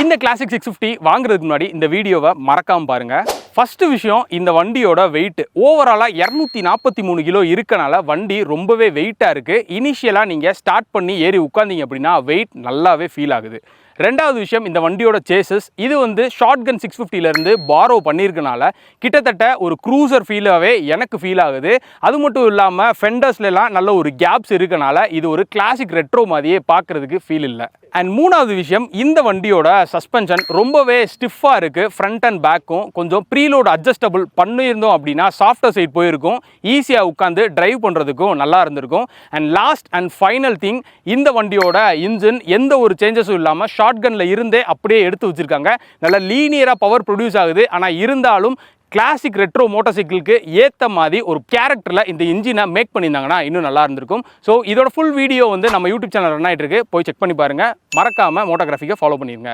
இந்த கிளாசிக் 650 வாங்குறதுக்கு முன்னாடி இந்த வீடியோவை மறக்காம பாருங்க. ஃபர்ஸ்ட் விஷயம், இந்த வண்டியோட வெயிட் ஓவராலா 243 கிலோ இருக்கனால வண்டி ரொம்பவே வெயிட்டா இருக்கு. இனிஷியலா நீங்க ஸ்டார்ட் பண்ணி ஏறி உட்கார்ந்தீங்க அப்படின்னா வெயிட் நல்லாவே ஃபீல் ஆகுது. ரெண்டாவது விஷயம், இந்த வண்டியோட சேசஸ் இது வந்து ஷாட்கன் 650ல இருந்து பாரோ பண்ணியிருக்கனால கிட்டத்தட்ட ஒரு க்ரூசர் ஃபீலாகவே எனக்கு ஃபீல் ஆகுது. அது மட்டும் இல்லாமல் ஃபெண்டர்ஸ்லாம் நல்ல ஒரு கேப்ஸ் இருக்கனால இது ஒரு கிளாசிக் ரெட்ரோ மாதிரியே பார்க்குறதுக்கு ஃபீல் இல்லை. அண்ட் மூணாவது விஷயம், இந்த வண்டியோட சஸ்பென்ஷன் ரொம்பவே ஸ்டிஃபாக இருக்குது. ஃப்ரண்ட் அண்ட் பேக்கும் கொஞ்சம் ப்ரீலோட் அட்ஜஸ்டபிள் பண்ணியிருந்தோம் அப்படின்னா சாஃப்டர் சைட் போயிருக்கும், ஈஸியாக உட்காந்து டிரைவ் பண்ணுறதுக்கும் நல்லா இருந்திருக்கும். And last and final thing, இந்த வண்டியோட இன்ஜின் எந்த ஒரு சேஞ்சஸும் இல்லாமல் ஷாட்கன்ல இருந்தே அப்படியே எடுத்து வச்சிருக்காங்க. நல்லா லீனியராக பவர் ப்ரொடியூஸ் ஆகுது. ஆனால் இருந்தாலும் கிளாசிக் ரெட்ரோ மோட்டார் சைக்கிளுக்கு ஏற்ற மாதிரி ஒரு கேரக்டரில் இந்த இன்ஜினை மேக் பண்ணியிருந்தாங்கன்னா இன்னும் நல்லா இருந்திருக்கும். ஸோ இதோட ஃபுல் வீடியோ வந்து நம்ம யூடியூப் சேனல் ரன் ஆகிட்டு இருக்கு, போய் செக் பண்ணி பாருங்கள். மறக்காமல் மோட்டோகிராஃபிக்கை ஃபாலோ பண்ணிடுங்க.